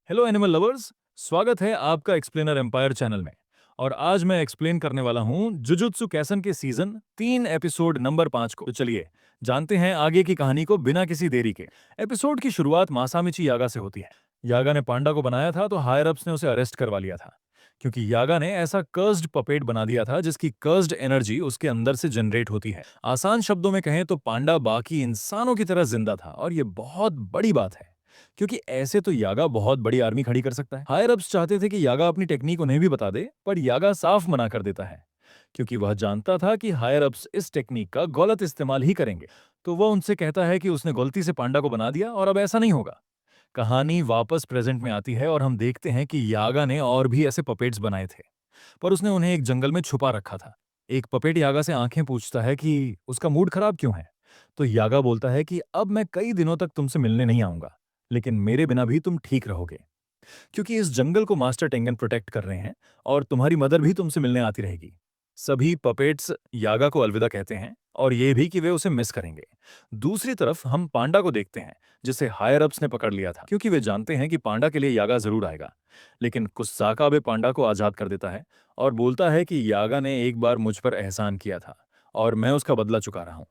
Hello animal lovers. स्वागत है आपका एक्सप्लेनर एम्पायर चैनल में। और आज मैं एक्सप्लेन करने वाला हूँ जुजुत्सु कैसन के सीजन 3 एपिसोड नंबर 5 को। तो चलिए जानते हैं आगे की कहानी को बिना किसी देरी के। एपिसोड की शुरुआत मासामिची यागा से होती है। यागा ने पांडा को बनाया था तो हायर अप्स ने उसे अरेस्ट करवा लिया था, क्योंकि यागा ने ऐसा कर्स्ड पपेट बना दिया था जिसकी कर्स्ड एनर्जी उसके अंदर से जनरेट होती है। आसान शब्दों में कहें तो पांडा बाकी इंसानों की तरह जिंदा था, और ये बहुत बड़ी बात है, क्योंकि ऐसे तो यागा बहुत बड़ी आर्मी खड़ी कर सकता है। हायर अप्स चाहते थे कि यागा अपनी टेक्निक उन्हें भी बता दे, पर यागा साफ मना कर देता है, क्योंकि वह जानता था कि हायर अप्स इस टेक्निक का गलत इस्तेमाल ही करेंगे। तो वह उनसे कहता है कि उसने गलती से पांडा को बना दिया और अब ऐसा नहीं होगा। कहानी वापस प्रेजेंट में आती है और हम देखते हैं कि यागा ने और भी ऐसे पपेट्स बनाए थे, पर उसने उन्हें एक जंगल में छुपा रखा था। एक पपेट यागा से आंखें पूछता है कि उसका मूड खराब क्यों है। तो यागा बोलता है कि अब मैं कई दिनों तक तुमसे मिलने नहीं आऊंगा, लेकिन मेरे बिना भी तुम ठीक रहोगे, क्योंकि इस जंगल को मास्टर टेंगन प्रोटेक्ट कर रहे हैं, और तुम्हारी मदर भी तुमसे मिलने आती रहेगी। सभी पपेट्स यागा को अलविदा कहते हैं, और ये भी कि वे उसे मिस करेंगे। दूसरी तरफ हम पांडा को देखते हैं, जिसे हायर अप्स ने पकड़ लिया था, क्योंकि वे जानते हैं कि पांडा के लिए यागा जरूर आएगा। लेकिन कुस्साकाबे पांडा को आजाद कर देता है और बोलता है कि यागा ने एक बार मुझ पर एहसान किया था, और मैं उसका बदला चुका रहा हूं।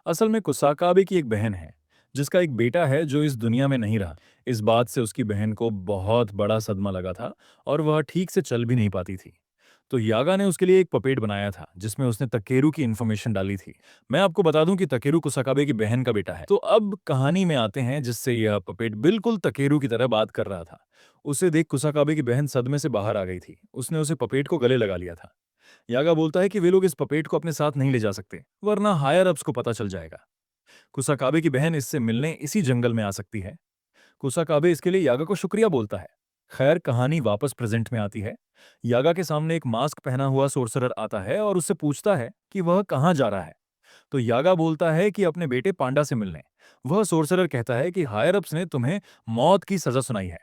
असल में कुसाकाबे की एक बहन है, जिसका एक बेटा है जो इस दुनिया में नहीं रहा। इस बात से उसकी बहन को बहुत बड़ा सदमा लगा था, और वह ठीक से चल भी नहीं पाती थी। तो यागा ने उसके लिए एक पपेट बनाया था जिसमें उसने तकेरू की इन्फॉर्मेशन डाली थी। मैं आपको बता दूं कि तकेरू कुसाकाबे की बहन का बेटा है। तो अब कहानी में आते हैं जिससे यह पपेट बिल्कुल तकेरू की तरह बात कर रहा था। उसे देख कुसाकाबे की बहन सदमे से बाहर आ गई थी। उसने उसे पपेट को गले लगा लिया था। यागा बोलता है कि वे लोग इस पपेट को अपने साथ नहीं ले जा सकते, वरना हायर अप्स को पता चल जाएगा। कुसाकाबे की बहन इससे मिलने इसी जंगल में आ सकती है। कुसाकाबे इसके लिए यागा को शुक्रिया बोलता है। खैर, कहानी वापस प्रेजेंट में आती है। यागा के सामने एक मास्क पहना हुआ सोर्सरर आता है और उससे पूछता है कि वह कहाँ जा रहा है। तो यागा बोलता है कि अपने बेटे पांडा से मिलने। वह सोर्सरर कहता है कि हायर अप्स ने तुम्हें मौत की सजा सुनाई है।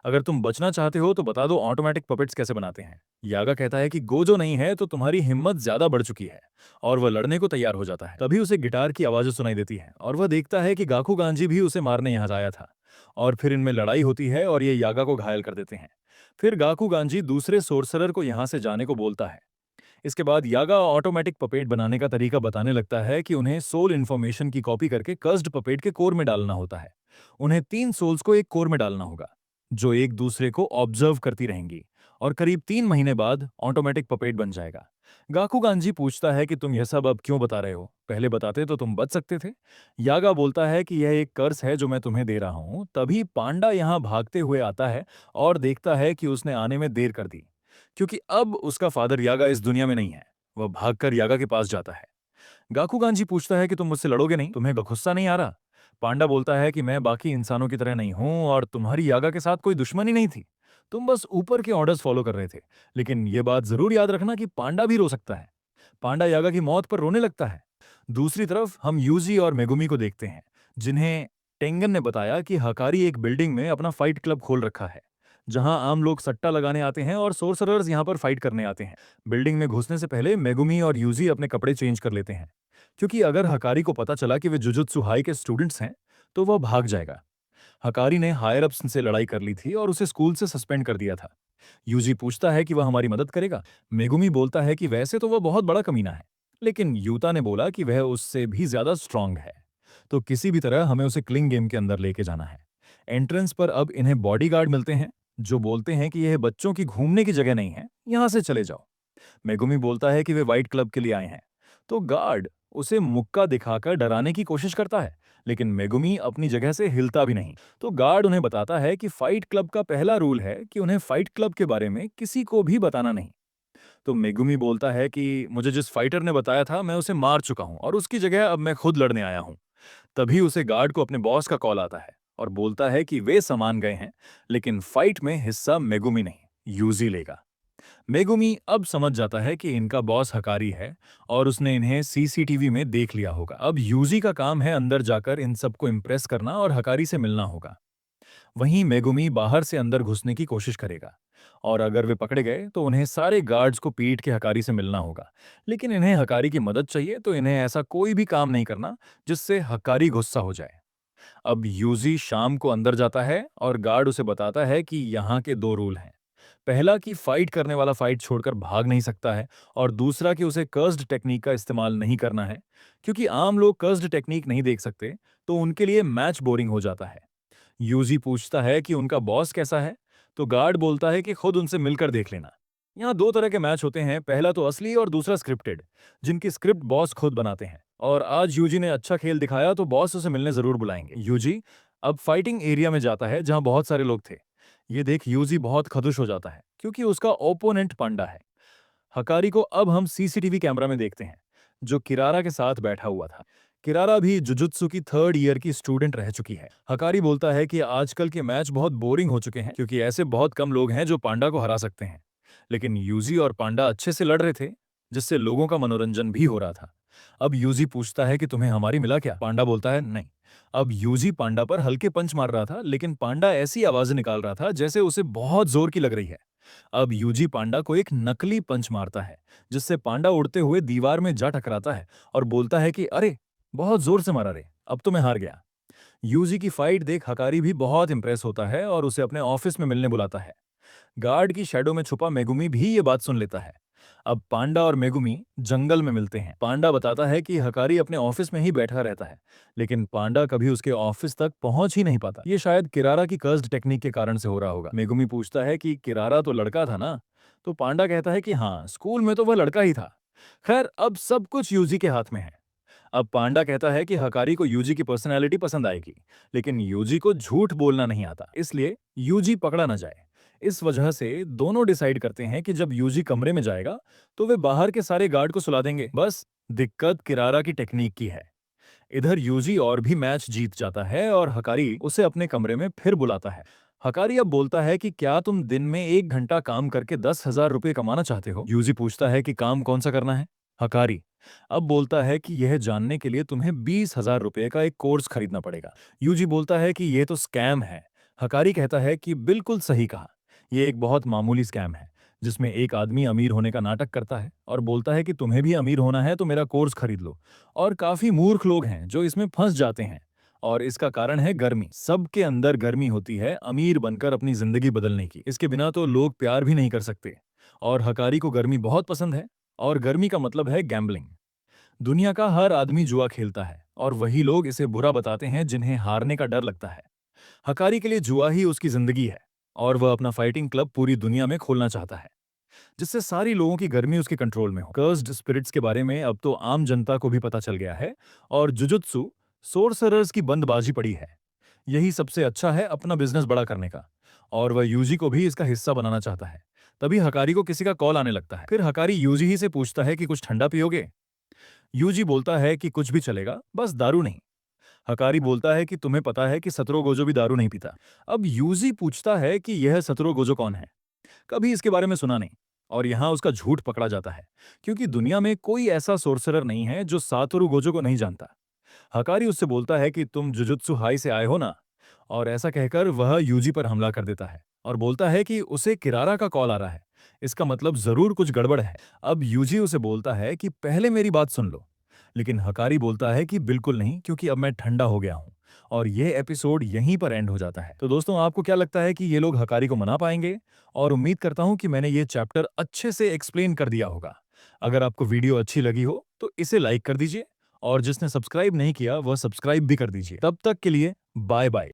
अगर तुम बचना चाहते हो तो बता दो ऑटोमेटिक पपेट्स कैसे बनाते हैं। यागा कहता है कि गोजो नहीं है तो तुम्हारी हिम्मत ज्यादा बढ़ चुकी है, और वह लड़ने को तैयार हो जाता है। तभी उसे गिटार की आवाजें सुनाई देती हैं, और वह देखता है कि गाकू गांजी भी उसे मारने यहाँ आया था। और फिर इनमें लड़ाई होती है और ये यागा को घायल कर देते हैं। फिर गाकू गांजी दूसरे सोर्सरर को यहाँ से जाने को बोलता है। इसके बाद यागा ऑटोमेटिक पपेट बनाने का तरीका बताने लगता है कि उन्हें सोल इन्फॉर्मेशन की कॉपी करके कर्स्ड पपेट के कोर में डालना होता है। उन्हें 3 सोल्स को एक कोर में डालना होगा, जो एक दूसरे को ऑब्जर्व करती रहेंगी, और करीब 3 महीने बाद ऑटोमेटिक पपेट बन जाएगा। गाकू गांजी पूछता है कि तुम यह सब अब क्यों बता रहे हो, पहले बताते तो तुम बच सकते थे। यागा बोलता है कि यह एक कर्स है जो मैं तुम्हें दे रहा हूं। तभी पांडा यहाँ भागते हुए आता है और देखता है कि उसने आने में देर कर दी, क्योंकि अब उसका फादर यागा इस दुनिया में नहीं है। वह भागकर यागा के पास जाता है। गाकू गांजी पूछता है कि तुम मुझसे लड़ोगे नहीं, तुम्हें गुस्सा नहीं आ रहा। पांडा बोलता है कि मैं बाकी इंसानों की तरह नहीं हूं, और तुम्हारी यागा के साथ कोई दुश्मनी नहीं थी। तुम बस ऊपर के ऑर्डर्स फॉलो कर रहे थे। लेकिन यह बात जरूर याद रखना कि पांडा भी रो सकता है। पांडा यागा की मौत पर रोने लगता है। दूसरी तरफ हम यूजी और मेगुमी को देखते हैं, जिन्हें टेंगन ने बताया कि हकारी एक बिल्डिंग में अपना फाइट क्लब खोल रखा है, जहां आम लोग सट्टा लगाने आते हैं और सोर्सरर्स यहां पर फाइट करने आते हैं। बिल्डिंग में घुसने से पहले मेगुमी और यूजी अपने कपड़े चेंज कर लेते हैं, क्योंकि अगर हकारी को पता चला कि वे जुजुत्सु हाई के स्टूडेंट्स हैं तो वह भाग जाएगा। हकारी ने हायर अप्स से लड़ाई कर ली थी और उसे स्कूल से सस्पेंड कर दिया था। यूजी पूछता है कि वह हमारी मदद करेगा। मेगुमी बोलता है कि वैसे तो वह बहुत बड़ा कमीना है, लेकिन यूता ने बोला कि वह उससे भी ज्यादा स्ट्रांग है, तो किसी भी तरह हमें उसे क्लिंग गेम के अंदर लेके जाना है। एंट्रेंस पर अब इन्हें बॉडीगार्ड मिलते हैं, जो बोलते हैं कि यह बच्चों की घूमने की जगह नहीं है, यहां से चले जाओ। मेगुमी बोलता है कि वे व्हाइट क्लब के लिए आए हैं, तो गार्ड उसे मुक्का दिखाकर डराने की कोशिश करता है, लेकिन मेगुमी अपनी जगह से हिलता भी नहीं। तो गार्ड उन्हें बताता है कि फाइट क्लब का पहला रूल है कि उन्हें फाइट क्लब के बारे में किसी को भी बताना नहीं। तो मेगुमी बोलता है कि मुझे जिस फाइटर ने बताया था मैं उसे मार चुका हूं, और उसकी जगह अब मैं खुद लड़ने आया हूं। तभी उसे गार्ड को अपने बॉस का कॉल आता है, और बोलता है कि वे सामान गए हैं, लेकिन फाइट में हिस्सा मेगुमी नहीं, यूजी लेगा। मेगुमी अब समझ जाता है कि इनका बॉस हकारी है, और उसने इन्हें सीसीटीवी में देख लिया होगा। अब यूजी का काम है अंदर जाकर इन सबको इम्प्रेस करना और हकारी से मिलना होगा। वहीं मेगुमी बाहर से अंदर घुसने की कोशिश करेगा, और अगर वे पकड़े गए तो उन्हें सारे गार्ड्स को पीट के हकारी से मिलना होगा। लेकिन इन्हें हकारी की मदद चाहिए, तो इन्हें ऐसा कोई भी काम नहीं करना जिससे हकारी गुस्सा हो जाए। अब यूजी शाम को अंदर जाता है और गार्ड उसे बताता है कि यहाँ के दो रूल हैं। पहला कि फाइट करने वाला फाइट छोड़कर भाग नहीं सकता है, और दूसरा कि उसे कर्स्ड टेक्निक का इस्तेमाल नहीं करना है, क्योंकि आम लोग कर्स्ड टेक्निक नहीं देख सकते, तो उनके लिए मैच बोरिंग हो जाता है। यूजी पूछता है कि उनका बॉस कैसा है, तो गार्ड बोलता है कि खुद उनसे मिलकर देख लेना। यहाँ दो तरह के मैच होते हैं, पहला तो असली और दूसरा स्क्रिप्टेड, जिनकी स्क्रिप्ट बॉस खुद बनाते हैं। और आज यूजी ने अच्छा खेल दिखाया तो बॉस उसे मिलने जरूर बुलाएंगे। यूजी अब फाइटिंग एरिया में जाता है जहां बहुत सारे लोग थे। ये देख यूजी बहुत खदुश हो जाता है, क्योंकि उसका ओपोनेंट पांडा है। हकारी को अब हम सीसीटीवी कैमरा में देखते हैं, जो किरारा के साथ बैठा हुआ था। किरारा भी जुजुत्सु की 3rd ईयर की स्टूडेंट रह चुकी है। हकारी बोलता है कि आजकल के मैच बहुत बोरिंग हो चुके हैं, क्योंकि ऐसे बहुत कम लोग हैं जो पांडा को हरा सकते हैं। लेकिन यूजी और पांडा अच्छे से लड़ रहे थे, जिससे लोगों का मनोरंजन भी हो रहा था। अब यूजी पूछता है कि तुम्हें हमारी मिला क्या? पांडा बोलता है नहीं। अब यूजी पांडा पर हल्के पंच मार रहा था, लेकिन पांडा ऐसी आवाजें निकाल रहा था जैसे उसे बहुत जोर की लग रही है। अब यूजी पांडा को एक नकली पंच मारता है, जिससे पांडा उड़ते हुए दीवार में जा टकराता है और बोलता है कि अरे, बहुत जोर से मारा रे, अब तो मैं हार गया। यूजी की फाइट देख हकारी भी बहुत इंप्रेस होता है और उसे अपने ऑफिस में मिलने बुलाता है। गार्ड की शैडो में छुपा मेगुमी भी ये बात सुन लेता है। अब पांडा और मेगुमी जंगल में मिलते हैं। पांडा बताता है कि हकारी अपने ऑफिस में ही बैठा रहता है, लेकिन पांडा कभी उसके ऑफिस तक पहुंच ही नहीं पाता। ये शायद किरारा की कर्स्ड टेक्निक के कारण से हो रहा होगा। मेगुमी पूछता है कि किरारा तो लड़का था ना? तो पांडा कहता है कि हाँ, स्कूल में तो वह लड़का ही था। खैर, अब सब कुछ यूजी के हाथ में है। अब पांडा कहता है कि हकारी को यूजी की पर्सनैलिटी पसंद आएगी, लेकिन यूजी को झूठ बोलना नहीं आता, इसलिए यूजी पकड़ा ना जाए। इस वजह से दोनों डिसाइड करते हैं कि जब यूजी कमरे में जाएगा तो वे बाहर के सारे गार्ड को सुला देंगे। बस दिक्कत किरारा की टेक्निक की है। इधर यूजी और भी मैच जीत जाता है और हकारी उसे अपने कमरे में फिर बुलाता है। हकारी अब बोलता है कि क्या तुम दिन में 1 घंटा काम करके 10,000 रुपये कमाना चाहते हो? यूजी पूछता है कि काम कौन सा करना है? हकारी अब बोलता है कि यह जानने के लिए तुम्हें 20,000 रुपये का एक कोर्स खरीदना पड़ेगा। यूजी बोलता है कि यह तो स्कैम है। हकारी कहता है कि बिल्कुल सही कहा, यह एक बहुत मामूली स्कैम है, जिसमें एक आदमी अमीर होने का नाटक करता है और बोलता है कि तुम्हें भी अमीर होना है तो मेरा कोर्स खरीद लो। और काफी मूर्ख लोग हैं जो इसमें फंस जाते हैं, और इसका कारण है गर्मी। सबके अंदर गर्मी होती है अमीर बनकर अपनी जिंदगी बदलने की। इसके बिना तो लोग प्यार भी नहीं कर सकते। और हकारी को गर्मी बहुत पसंद है, और गर्मी का मतलब है गैम्बलिंग। दुनिया का हर आदमी जुआ खेलता है, और वही लोग इसे बुरा बताते हैं जिन्हें हारने का डर लगता है। हकारी के लिए जुआ ही उसकी जिंदगी है, और वह अपना फाइटिंग क्लब पूरी दुनिया में खोलना चाहता है, जिससे सारी लोगों की गर्मी उसके कंट्रोल में हो। कर्स्ड स्पिरिट्स के बारे में अब तो आम जनता को भी पता चल गया है, और जुजुत्सु सोर्सरर्स की बंदबाजी पड़ी है। यही सबसे अच्छा है अपना बिजनेस बड़ा करने का, और वह यूजी को भी इसका हिस्सा बनाना चाहता है। तभी हकारी को किसी का कॉल आने लगता है। फिर हकारी यूजी ही से पूछता है कि कुछ ठंडा पियोगे? यूजी बोलता है कि कुछ भी चलेगा, बस दारू नहीं। हकारी बोलता है कि तुम्हें पता है कि सतरो गोजो भी दारू नहीं पीता। अब यूजी पूछता है कि यह सतरो गोजो कौन है? कभी इसके बारे में सुना नहीं। और यहाँ उसका झूठ पकड़ा जाता है, क्योंकि दुनिया में कोई ऐसा सोर्सरर नहीं है जो सातोरु गोजो को नहीं जानता। हकारी उससे बोलता है कि तुम जुजुत्सु हाई से आए हो ना? और ऐसा कहकर वह यूजी पर हमला कर देता है और बोलता है कि उसे किरारा का कॉल आ रहा है। इसका मतलब जरूर कुछ गड़बड़ है। अब यूजी उसे बोलता है कि पहले मेरी बात सुन लो, लेकिन हकारी बोलता है कि बिल्कुल नहीं, क्योंकि अब मैं ठंडा हो गया हूं। और यह एपिसोड यहीं पर एंड हो जाता है। तो दोस्तों, आपको क्या लगता है कि ये लोग हकारी को मना पाएंगे? और उम्मीद करता हूं कि मैंने ये चैप्टर अच्छे से एक्सप्लेन कर दिया होगा। अगर आपको वीडियो अच्छी लगी हो तो इसे लाइक कर दीजिए, और जिसने सब्सक्राइब नहीं किया वह सब्सक्राइब भी कर दीजिए। तब तक के लिए बाय बाय।